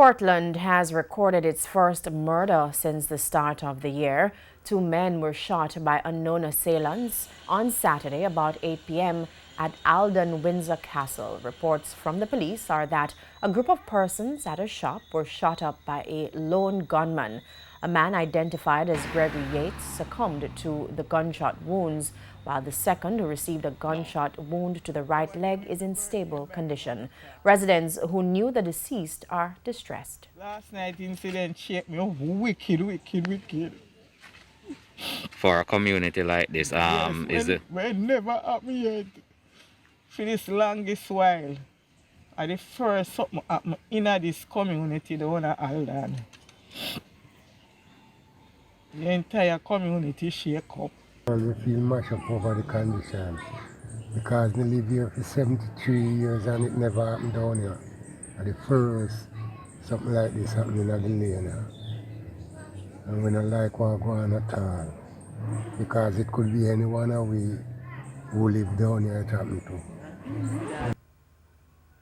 Portland has recorded its first murder since the start of the year. Two men were shot by unknown assailants on Saturday about 8 p.m. at Alden Windsor Castle. Reports from the police are that a group of persons at a shop were shot up by a lone gunman. A man identified as Gregory Yates succumbed to the gunshot wounds, while the second, who received a gunshot wound to the right leg, is in stable condition. Residents who knew the deceased are distressed. Last night incident shake me up wicked. For a community like this, Yes, is it? when never happened yet. For this longest while. And the first something happened in this community, the one at Alden. The entire community shake up. We feel mashed up over the condition because we live here for 73 years and it never happened down here. And the first something like this happened in the lane. And we don't like what go on at all. Because it could be anyone of we who live down here it happened to.